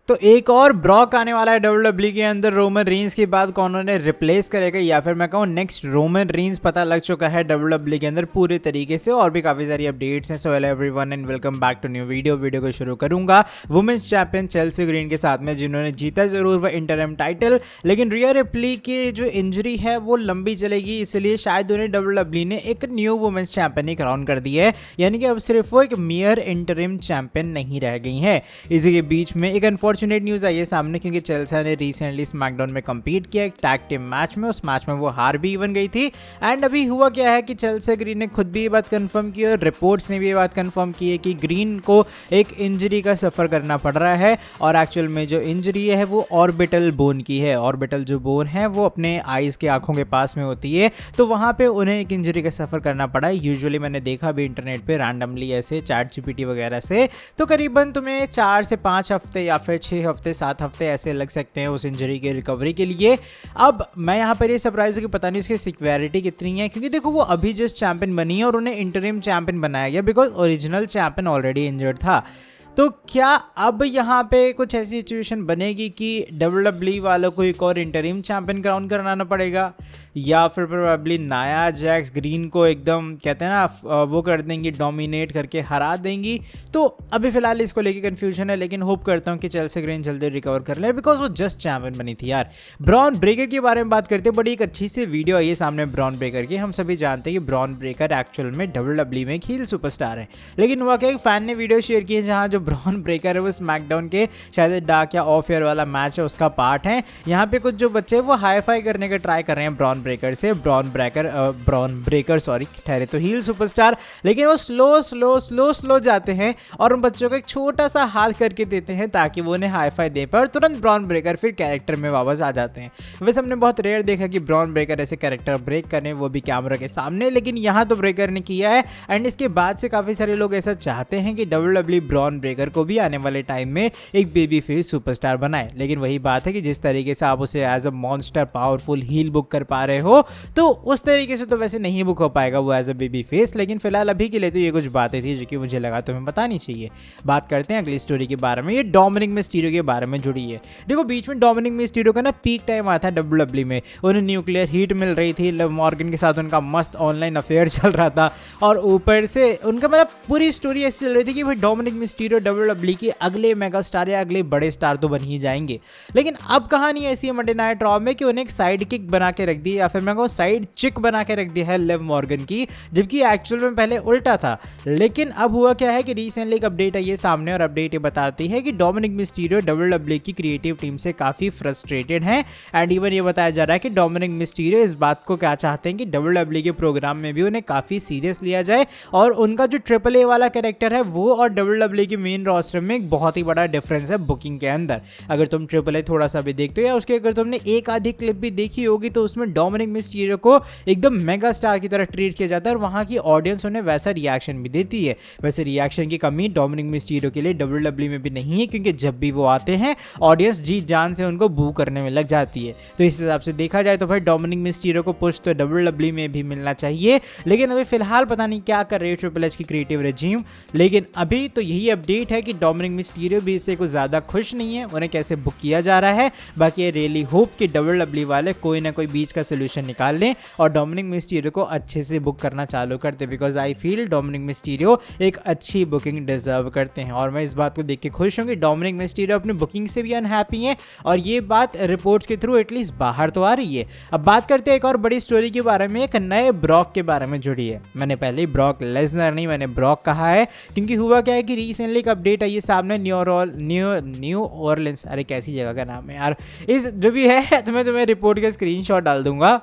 तो एक और ब्रॉक आने वाला है डब्ल्यूडब्ल्यू के अंदर रोमन रीन्स के बाद कौन उन्हें रिप्लेस करेगा या फिर मैं कहूँ नेक्स्ट रोमन रीन्स पता लग चुका है डब्ल्यूडब्ल्यू के अंदर पूरे तरीके से। और भी काफ़ी सारी अपडेट्स हैं। So hello everyone and welcome back to new video को शुरू करूंगा वुमेन्स चैंपियन चेल्सी ग्रीन के साथ में, जिन्होंने जीता जरूर वह इंटरिम टाइटल, लेकिन रिया रिप्ली की जो इंजरी है वो लंबी चलेगी, इसलिए शायद उन्हें डब्ल्यूडब्ल्यू ने एक न्यू वुमेन्स चैंपियन ही क्राउन कर दी है। यानी कि अब सिर्फ वो एक मियर इंटरिम चैंपियन नहीं रह गई है। इसी के बीच में एक अनफॉर्चुनेट न्यूज़ आई है सामने, क्योंकि चेल्सी ने रिसेंटली स्मैकडाउन में compete किया एक टैग टीम मैच में। उस मैच में वो हार भी इवन गई थी। एंड अभी हुआ क्या है कि चेल्सी ग्रीन ने खुद भी ये बात कंफर्म की और रिपोर्ट्स ने भी ये बात कंफर्म की है कि ग्रीन को एक इंजरी का सफ़र करना पड़ रहा है। और एक्चुअल में जो इंजरी है वो ऑर्बिटल बोन की है। ऑर्बिटल जो बोन है वो अपने आइज़ के आंखों के पास में होती है, तो वहाँ पे उन्हें एक इंजरी का सफ़र करना पड़ा है। यूजुअली मैंने देखा भी इंटरनेट पे रैंडमली ऐसे चैट जीपीटी वगैरह से, तो करीबन तुम्हें 4 से 5 हफ्ते या फिर 6 हफ्ते 7 हफ्ते ऐसे लग सकते हैं उस इंजरी के रिकवरी के लिए। अब मैं यहाँ पर ये सरप्राइज हूँ कि पता नहीं उसकी सिक्योरिटी कितनी है, क्योंकि देखो वो अभी जस्ट चैंपियन बनी है और उन्हें इंटरिम चैंपियन बनाया गया because original champion already injured था। तो क्या अब यहाँ पे कुछ ऐसी सिचुएशन बनेगी कि डब्ल्यूडब्ल्यू वालों को एक और इंटरिम चैंपियन क्राउन कराना पड़ेगा, या फिर प्रोबेबली नाया जैक्स ग्रीन को एकदम कहते हैं ना वो कर देंगी, डोमिनेट करके हरा देंगी। तो अभी फिलहाल इसको लेके कन्फ्यूजन है, लेकिन होप करता हूँ कि चेल्सी ग्रीन जल्दी रिकवर कर ले बिकॉज वो जस्ट चैंपियन बनी थी यार। ब्रॉन ब्रेकर के बारे में बात करते हैं, बड़ी एक अच्छी सी वीडियो आई है सामने ब्रॉन ब्रेकर की। हम सभी जानते हैं कि ब्रॉन ब्रेकर एक्चुअल में डब्ल्यूडब्ल्यू में हील सुपरस्टार है, लेकिन वह क्या एक फैन ने वीडियो शेयर की है जहाँ जो ब्रॉन ब्रेकर है वो स्मैकडाउन के शायद डार्क या ऑफ ईयर वाला मैच है उसका पार्ट है। यहाँ पे कुछ जो बच्चे वो हाई फाई करने का ट्राई कर रहे हैं ब्रॉन ब्रेकर से। ब्रॉन ब्रेकर ठहरे तो हील सुपरस्टार, लेकिन वो स्लो जाते हैं और उन बच्चों को एक छोटा सा हाथ करके देते हैं ताकि वो उन्हें हाई फाई दे पर तुरंत ब्रॉन ब्रेकर फिर कैरेक्टर में वापस आ जाते हैं। वैसे हमने बहुत रेयर देखा कि ब्रॉन ब्रेकर ऐसे कैरेक्टर ब्रेक करें, वो भी कैमरा के सामने, लेकिन यहाँ तो ब्रेकर ने किया है। एंड इसके बाद से काफ़ी सारे लोग ऐसा चाहते हैं कि डब्ल्यूडब्ल्यू ब्रॉन ब्रेकर को भी आने वाले टाइम में एक बेबी फेस सुपरस्टार बनाए। लेकिन वही बात है कि जिस तरीके से आप उसे as a monster powerful heel book कर पा रहे हो, तो उस तरीके से तो वैसे नहीं बुक हो पाएगा वो एज अ बेबी फेस। लेकिन फिलहाल अभी के लिए तो ये कुछ बातें थी जो कि मुझे लगा तुम्हें बतानी चाहिए। बात करते हैं अगली स्टोरी के बारे में, ये डोमिनिक मिस्टीरियो के बारे में जुड़ी है। देखो बीच में डोमिनिक मिस्टीरियो का ना पीक टाइम आया था डब्ल्यूडब्ल्यू में, उन्हें न्यूक्लियर हीट मिल रही थी, लिव मॉर्गन के साथ उनका मस्त ऑनलाइन अफेयर चल रहा था, और ऊपर से उनका मतलब पूरी स्टोरी ऐसी चल रही थी कि भाई डोमिनिक मिस्टीरियो डब्ल्यूडब्ल्यू के अगले मेगा स्टार या अगले बड़े स्टार तो बन ही जाएंगे। लेकिन अब कहानी ऐसी है मंडे नाइट रॉ में कि उन्हें एक साइड किक बना के रख दी, या फिर मैं कहूँ साइड चिक बना के रख दिया है लिव मॉर्गन की, जबकि एक्चुअल में पहले उल्टा था। लेकिन अब हुआ क्या है कि रिसेंटली एक अपडेट आई है सामने, और अपडेट ये बताती है कि डोमिनिक मिस्टीरियो डब्ल्यूडब्ल्यू की क्रिएटिव टीम से काफी फ्रस्ट्रेटेड हैं। एंड इवन ये बताया जा रहा है कि डोमिनिक मिस्टीरियो इस बात को क्या चाहते हैं कि डब्ल्यूडब्ल्यू के प्रोग्राम में भी उन्हें काफी सीरियस लिया जाए, और उनका जो ट्रिपल ए वाला कैरेक्टर है वो और डब्ल्यूडब्ल्यू के मेन रोस्टर में एक बहुत ही बड़ा डिफरेंस है बुकिंग के अंदर। अगर तुम ट्रिपल ए थोड़ा सा भी देखते हो या उसके अगर तुमने एक आधी क्लिप भी देखी होगी, तो उसमें डोमिनिक मिस्टीरियो को एकदम मेगा स्टार की तरह ट्रीट किया जाता है, और वहाँ की ऑडियंस उन्हें वैसा रिएक्शन भी देती है। वैसे रिएक्शन की कमी डोमिनिक मिस्टीरियो के लिए डब्ल्यूडब्ल्यू में भी नहीं है, क्योंकि जब भी वो आते हैं ऑडियंस जी जान से उनको बू करने में लग जाती है। तो इस हिसाब से देखा जाए तो भाई डोमिनिक मिस्टीरियो को पुश तो डब्ल्यूडब्ल्यू में भी मिलना चाहिए। लेकिन अभी फिलहाल पता नहीं क्या कर रही है ट्रिपल एच की क्रिएटिव रेजिम। लेकिन अभी तो यही अपडेट है कि डोमिनिक मिस्टीरियो भी इससे कुछ ज़्यादा खुश नहीं है, उन्हें कैसे बुक किया जा रहा है। बाकी ये रियली होप कि डब्ल्यूडब्ल्यू वाले कोई ना कोई बीच का सोल्यूशन निकाल लें और डोमिनिक मिस्टीरियो को अच्छे से बुक करना चालू करते, because I feel Dominik Mysterio एक अच्छी बुकिंग डिजर्व करते हैं। और मैं इस बात को देख के खुश हूँ कि डोमिनिक मिस्टीरियो अपनी बुकिंग से भी अनहैप्पी हैं, और ये बात रिपोर्ट्स के थ्रू एटलीस्ट बाहर तो आ रही है। अब बात करते हैं एक और बड़ी स्टोरी के बारे में, एक नए ब्रॉक के बारे में जुड़ी है। मैंने पहले ही ब्रॉक लेसनर नहीं, मैंने ब्रॉक कहा है, क्योंकि हुआ क्या है कि रिसेंटली एक अपडेट आई है सामने न्यू ऑरलिंस, अरे कैसी जगह का नाम है यार, इस जो भी है तो मैं तुम्हें रिपोर्ट का स्क्रीनशॉट डाल दूंगा।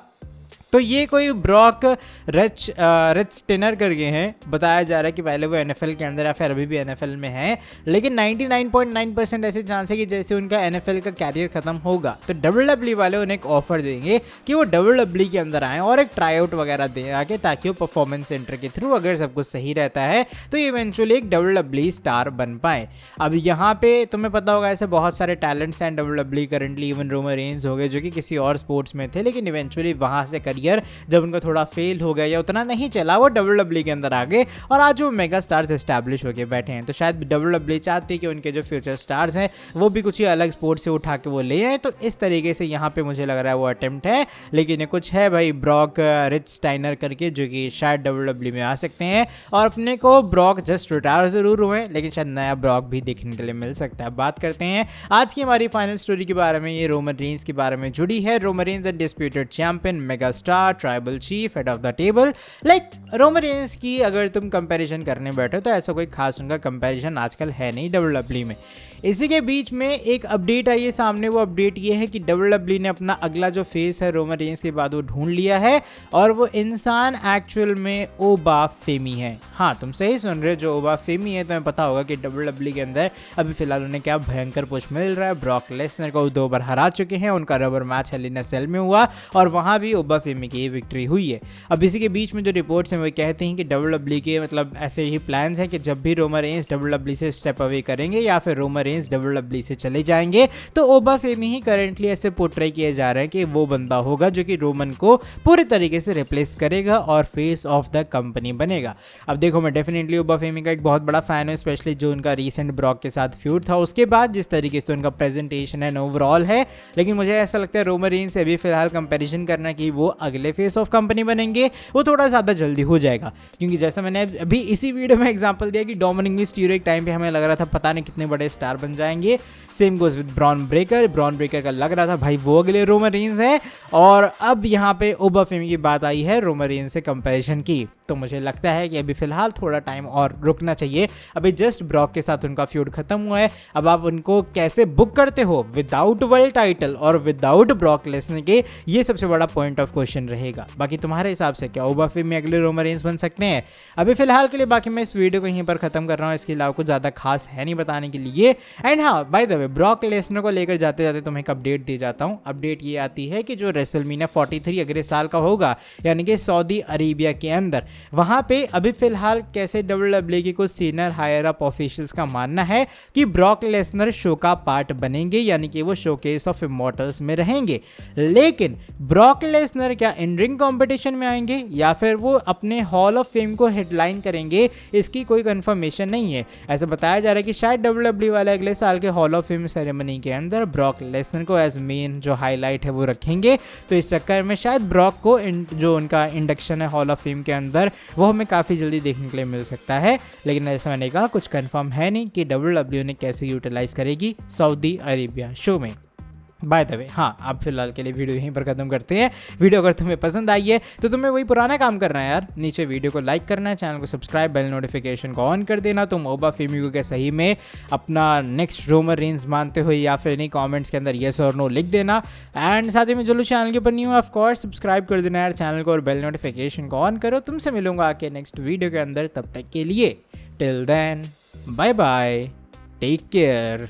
तो ये कोई ब्रॉक रिच स्टेनर करके हैं, बताया जा रहा है कि पहले वो एनएफएल के अंदर या फिर अभी भी एनएफएल में है, लेकिन 99.9% ऐसे चांस है कि जैसे उनका एनएफएल का कैरियर खत्म होगा तो डब्ल्यूडब्ल्यू वाले उन्हें एक ऑफर देंगे कि वो डब्ल्यूडब्ल्यू के अंदर आए और एक ट्राई आउट वगैरह दें आके, ताकि वो परफॉर्मेंस सेंटर के थ्रू अगर सब कुछ सही रहता है तो इवेंचुअली एक डब्ल्यूडब्ल्यू स्टार बन पाए। अब यहाँ पे तुम्हें पता होगा ऐसे बहुत सारे टैलेंट्स हैं WWE currently, even Roman Reigns हो गए जो कि किसी और स्पोर्ट्स में थे, लेकिन इवेंचुअली वहाँ से करियर करियर जब उनका थोड़ा फेल हो गया या उतना नहीं चला, वो WWE के अंदर आ गए और आज वो मेगा स्टार्स एस्टैब्लिश होकर बैठे हैं। तो शायद WWE चाहती है कि उनके जो फ्यूचर स्टार्स हैं वो भी कुछ ही अलग स्पोर्ट से उठा के वो ले आए। तो इस तरीके से यहाँ पे मुझे लग रहा है वो अटेम्प्ट है। लेकिन ये कुछ है भाई ब्रॉक रिच स्टाइनर करके, जो कि शायद WWE में आ सकते हैं और अपने को ब्रॉक जस्ट रिटायर जरूर हुए लेकिन शायद नया ब्रॉक भी देखने के लिए मिल सकता है। बात करते हैं आज की हमारी फाइनल स्टोरी के बारे में। ये रोमन रेंस के बारे में जुड़ी है। Roman Reigns disputed champion, mega star, tribal chief, head of the table. Like Roman Reigns की अगर तुम कंपैरिजन करने बैठो तो ऐसा कोई खास उनका कंपैरिजन आजकल है नहीं WWE में। इसी के बीच में एक अपडेट आई है सामने। वो अपडेट ये है कि WWE ने अपना अगला जो फेस है रोमन रेंस के बाद वो ढूंढ लिया है और वो इंसान एक्चुअल में ओबा फेमी है। हाँ, तुम सही सुन रहे हो, जो ओबा फेमी है तुम्हें पता होगा कि WWE के अंदर अभी फिलहाल उन्हें क्या भयंकर पुश मिल रहा है। ब्रॉक लेसनर को 2 बार हरा चुके हैं, उनका रबर मैच हेल इन अ सेल में हुआ और वहाँ भी ओबा फेमी की विक्ट्री हुई है। अब इसी के बीच में जो रिपोर्ट्स हैं वो कहते हैं कि WWE के मतलब ऐसे ही प्लान्स हैं कि जब भी रोमन रेंस WWE से स्टेप अवे करेंगे या फिर रोमन रेंस WWE से चले जाएंगे तो ओबा फेमी ही करेंटली ऐसे पोर्ट्रे किए जा रहे हैं कि वो बंदा होगा जो कि रोमन को पूरे तरीके से रिप्लेस करेगा और फेस ऑफ द कंपनी बनेगा। अब देखो, मैं डेफिनेटली ओबा फेमी का एक बहुत बड़ा फैन हूँ, स्पेशली जो उनका रीसेंट ब्रॉक के साथ फ्यूड था उसके बाद जिस तरीके से उनका प्रेजेंटेशन एंड ओवरऑल है। लेकिन मुझे ऐसा लगता है रोमन रेंस से अभी फिलहाल कंपेरिजन करना कि वो अगले फेस ऑफ कंपनी बनेंगे वो थोड़ा ज़्यादा जल्दी हो जाएगा, क्योंकि जैसा मैंने अभी इसी वीडियो में एग्जांपल दिया कि डोमिनिक मिस्टीरियो एक टाइम पे हमें लग रहा था पता नहीं कितने बड़े स्टार बन जाएंगे। Same goes with Bron Breakker का लग रहा था भाई वो अगले रोमन रेंस है और अब यहाँ पे ओबा फेमी की बात आई है रोमन रेंस से कंपैरिजन की। तो मुझे लगता है कि अभी फिलहाल थोड़ा टाइम और रुकना चाहिए। अभी जस्ट ब्रॉक के साथ उनका फ्यूड खत्म हुआ है। अब आप उनको कैसे बुक करते हो विदाउट वर्ल्ड टाइटल और विदाउट ब्रॉक लेसनर के, ये सबसे बड़ा पॉइंट ऑफ क्वेश्चन रहेगा। बाकी तुम्हारे हिसाब से क्या ओबा फेमी अगले रोमन रेंस बन सकते हैं? अभी फिलहाल के लिए बाकी मैं इस वीडियो को यहीं पर खत्म कर रहा हूँ। इसके अलावा कुछ ज़्यादा खास है नहीं बताने के लिए। एंड हाँ, by the way, Brock Lesnar को लेकर जाते जाते तुम्हें एक अपडेट दी जाता हूँ। अपडेट ये आती है कि जो रेसलमेनिया 43 अगले साल का होगा यानी कि सऊदी अरेबिया के अंदर, वहाँ पे अभी फिलहाल कैसे WWE के कुछ सीनियर हायर अप ऑफिशियल्स का मानना है कि ब्रॉक लेसनर शो का पार्ट बनेंगे, यानी कि वो शोकेस ऑफ इमॉर्टल्स में रहेंगे। लेकिन ब्रॉक लेसनर क्या इन रिंग कॉम्पिटिशन में आएंगे या फिर वो अपने हॉल ऑफ फेम को हेडलाइन करेंगे, इसकी कोई कंफर्मेशन नहीं है। ऐसा बताया जा रहा है कि शायद WWE वाले अगले साल के हॉल ऑफ फेम सेरेमनी के अंदर ब्रॉक लेसनर को एज मेन जो हाईलाइट है वो रखेंगे। तो इस चक्कर में शायद ब्रॉक को जो उनका इंडक्शन है हॉल ऑफ फेम के अंदर वो हमें काफ़ी जल्दी देखने के लिए मिल सकता है। लेकिन ऐसा मैंने कहा कुछ कंफर्म है नहीं कि WWE ने कैसे यूटिलाइज करेगी सऊदी अरेबिया शो में। बाय द वे, हाँ, आप फिलहाल के लिए वीडियो यहीं पर खत्म करते हैं। वीडियो अगर तुम्हें पसंद आई है तो तुम्हें वही पुराना काम करना है यार, नीचे वीडियो को लाइक करना है, चैनल को सब्सक्राइब, बेल नोटिफिकेशन को ऑन कर देना। तुम ओबा फेमी को क्या सही में अपना नेक्स्ट रोमन रेंस मानते हो या फिर नहीं, कमेंट्स के अंदर येस और नो लिख देना। एंड साथ ही में जो चैनल के ऊपर न्यू है ऑफकोर्स सब्सक्राइब कर देना यार चैनल को और बेल नोटिफिकेशन को ऑन करो। तुमसे मिलूंगा आके नेक्स्ट वीडियो के अंदर, तब तक के लिए till then bye bye, take care.